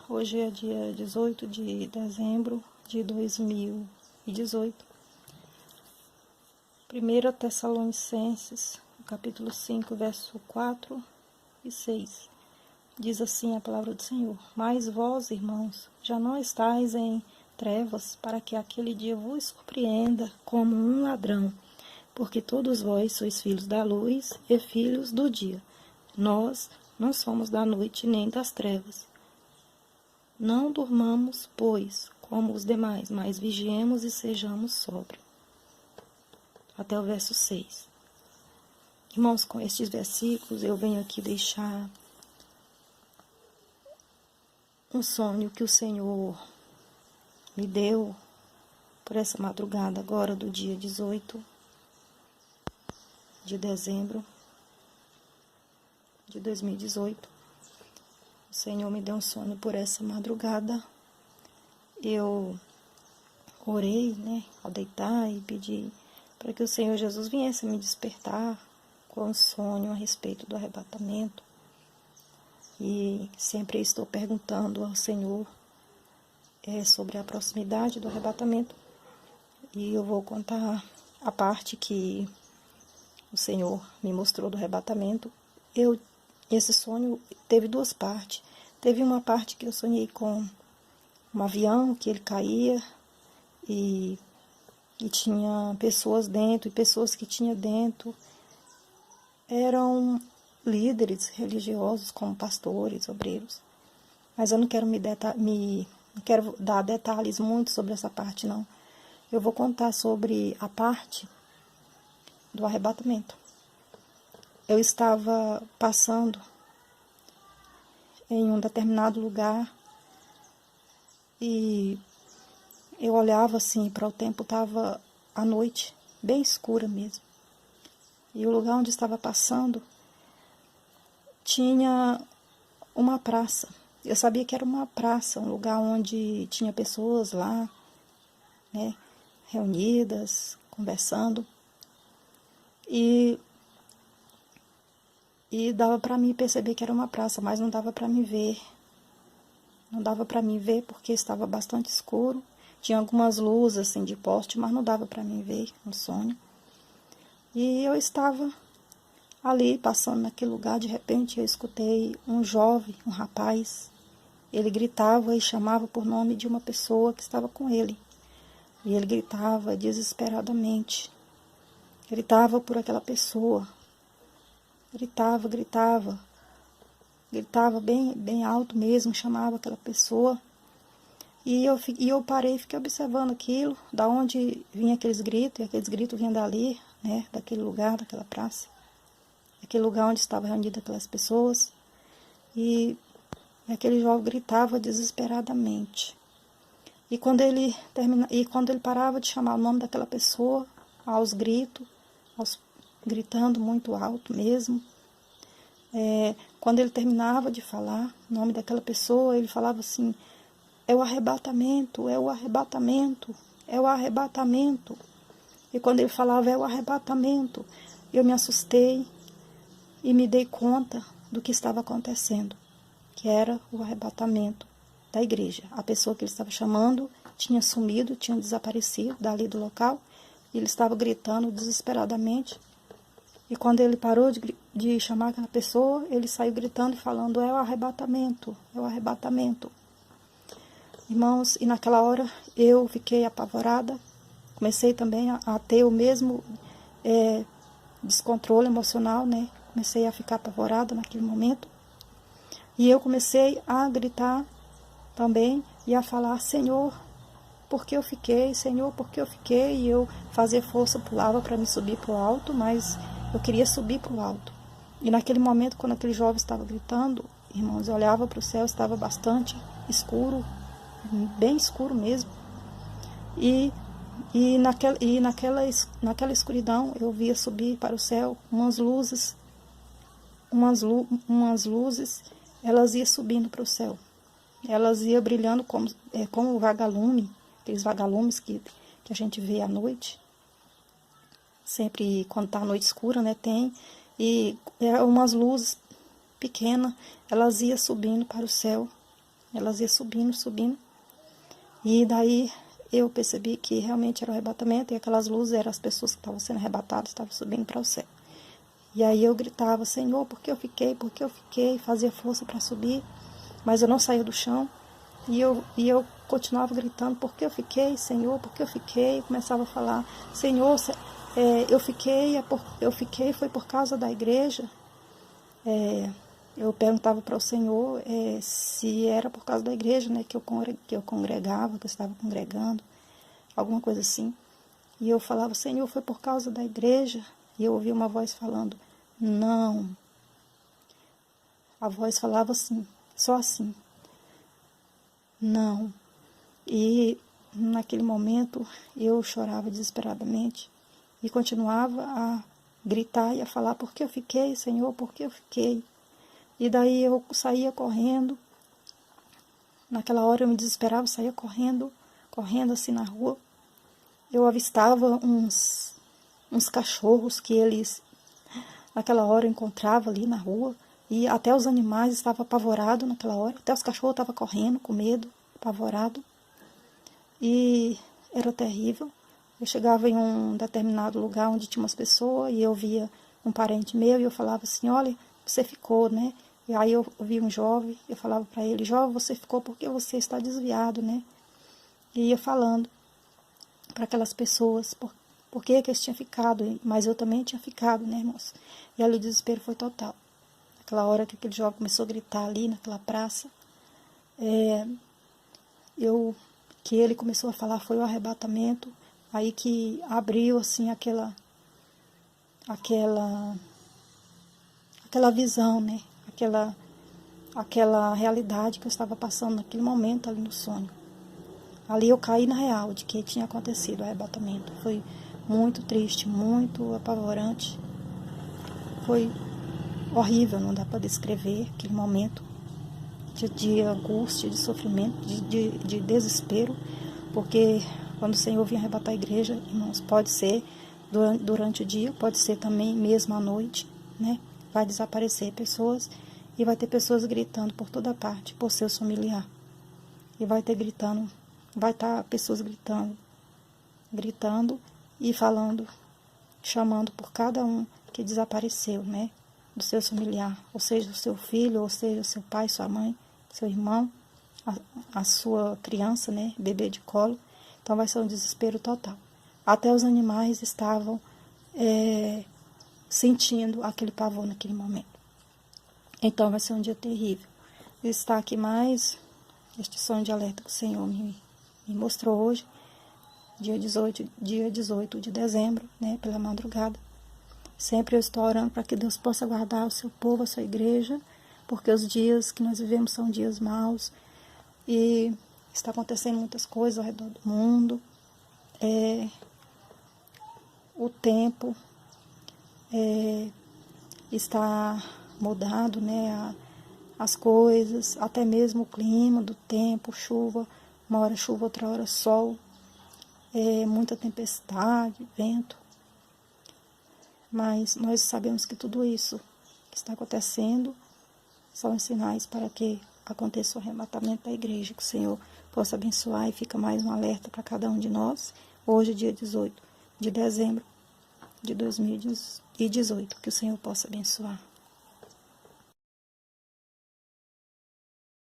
Hoje é dia 18 de dezembro de 2018. 1 Tessalonicenses, capítulo 5, verso 4 e 6. Diz assim a palavra do Senhor: Mas vós, irmãos, já não estáis em trevas, para que aquele dia vos surpreenda como um ladrão, porque todos vós sois filhos da luz e filhos do dia. Nós não somos da noite nem das trevas. Não durmamos, pois, como os demais, mas vigiemos e sejamos sóbrios. Até o verso 6. Irmãos, com estes versículos eu venho aqui deixar um sonho que o Senhor me deu por essa madrugada agora do dia 18 de dezembro de 2018. O Senhor me deu um sonho por essa madrugada. Eu orei, ao deitar e pedi para que o Senhor Jesus viesse me despertar com um sonho a respeito do arrebatamento. E sempre estou perguntando ao Senhor sobre a proximidade do arrebatamento. E eu vou contar a parte que o Senhor me mostrou do arrebatamento. Esse sonho teve duas partes. Teve uma parte que eu sonhei com um avião, que ele caía e tinha pessoas dentro, e pessoas que tinha dentro eram líderes religiosos, como pastores, obreiros. Mas eu não quero não quero dar detalhes muito sobre essa parte, não. Eu vou contar sobre a parte do arrebatamento. Eu estava passando em um determinado lugar e eu olhava assim para o tempo, estava à noite, bem escura mesmo. E o lugar onde estava passando tinha uma praça. Eu sabia que era uma praça, um lugar onde tinha pessoas lá, reunidas, conversando. E dava para mim perceber que era uma praça, mas não dava para mim ver. Não dava para mim ver porque estava bastante escuro. Tinha algumas luzes assim de poste, mas não dava para mim ver no sonho. E eu estava ali passando naquele lugar, de repente eu escutei um jovem, um rapaz. Ele gritava e chamava por nome de uma pessoa que estava com ele. E ele gritava desesperadamente. Gritava por aquela pessoa. Gritava bem alto mesmo, chamava aquela pessoa. E eu parei e fiquei observando aquilo, da onde vinha aqueles gritos, e aqueles gritos vinham dali, daquele lugar, daquela praça. Aquele lugar onde estavam reunidas aquelas pessoas. E aquele jovem gritava desesperadamente. E quando ele parava de chamar o nome daquela pessoa, aos gritos, gritando muito alto mesmo, quando ele terminava de falar o nome daquela pessoa, ele falava assim: é o arrebatamento, é o arrebatamento, é o arrebatamento. E quando ele falava é o arrebatamento, eu me assustei e me dei conta do que estava acontecendo, que era o arrebatamento da igreja. A pessoa que ele estava chamando tinha sumido, tinha desaparecido dali do local, e ele estava gritando desesperadamente. E quando ele parou de chamar aquela pessoa, ele saiu gritando e falando: é o arrebatamento, é o arrebatamento. Irmãos, e naquela hora eu fiquei apavorada, comecei também a ter o mesmo descontrole emocional, Comecei a ficar apavorada naquele momento. E eu comecei a gritar também e a falar: Senhor, por que eu fiquei? Senhor, por que eu fiquei? E eu fazia força, pulava para me subir para o alto, mas eu queria subir para o alto. E naquele momento, quando aquele jovem estava gritando, irmãos, eu olhava para o céu, estava bastante escuro, bem escuro mesmo. E naquela escuridão eu via subir para o céu umas luzes, elas iam subindo para o céu. Elas iam brilhando como vagalume, aqueles vagalumes que a gente vê à noite. Sempre quando está a noite escura, tem. E umas luzes pequenas, elas iam subindo para o céu. Elas iam subindo, subindo. E daí eu percebi que realmente era o arrebatamento, e aquelas luzes eram as pessoas que estavam sendo arrebatadas, estavam subindo para o céu. E aí eu gritava, Senhor, por que eu fiquei? Por que eu fiquei? Fazia força para subir, mas eu não saía do chão. E eu continuava gritando, por que eu fiquei, Senhor, por que eu fiquei? Eu começava a falar, Senhor, eu fiquei foi por causa da igreja. Eu perguntava para o Senhor se era por causa da igreja, né, que eu congregava, que eu estava congregando, alguma coisa assim. E eu falava, Senhor, foi por causa da igreja? E eu ouvia uma voz falando, não. A voz falava assim, só assim, não. E naquele momento eu chorava desesperadamente e continuava a gritar e a falar, por que eu fiquei, Senhor, por que eu fiquei? E daí eu saía correndo. Naquela hora eu me desesperava, saía correndo assim na rua. Eu avistava uns cachorros que eles, naquela hora, eu encontrava ali na rua. E até os animais estavam apavorados naquela hora. Até os cachorros estavam correndo com medo, apavorados. E era terrível. Eu chegava em um determinado lugar onde tinha umas pessoas e eu via um parente meu e eu falava assim, olha, você ficou, né? E aí eu vi um jovem, eu falava para ele, jovem, você ficou porque você está desviado, né? E ia falando para aquelas pessoas por que eles tinham ficado, mas eu também tinha ficado, né, irmãos? E ali o desespero foi total. Naquela hora que aquele jovem começou a gritar ali naquela praça, que ele começou a falar foi o arrebatamento, aí que abriu assim aquela visão, né? Aquela realidade que eu estava passando naquele momento ali no sonho. Ali eu caí na real de que tinha acontecido o arrebatamento. Foi muito triste, muito apavorante. Foi horrível, não dá para descrever aquele momento de angústia, de sofrimento, de desespero, porque quando o Senhor vinha arrebatar a igreja, irmãos, pode ser durante o dia, pode ser também mesmo à noite, né? Vai desaparecer pessoas e vai ter pessoas gritando por toda parte, por seus familiares. E vai estar pessoas gritando e falando, chamando por cada um que desapareceu, né? Do seu familiar, ou seja, o seu filho, ou seja, o seu pai, sua mãe, seu irmão, a sua criança, né? Bebê de colo. Então vai ser um desespero total. Até os animais estavam sentindo aquele pavor naquele momento. Então vai ser um dia terrível. Está aqui mais este sonho de alerta que o Senhor me mostrou hoje, dia 18 de dezembro, né, pela madrugada. Sempre eu estou orando para que Deus possa guardar o seu povo, a sua igreja, porque os dias que nós vivemos são dias maus e está acontecendo muitas coisas ao redor do mundo. O tempo está mudado, né? As coisas, até mesmo o clima do tempo, chuva, uma hora chuva, outra hora sol, muita tempestade, vento. Mas nós sabemos que tudo isso que está acontecendo são os sinais para que aconteça o arrebatamento da igreja, que o Senhor possa abençoar e fica mais um alerta para cada um de nós. Hoje, dia 18 de dezembro de 2018, que o Senhor possa abençoar.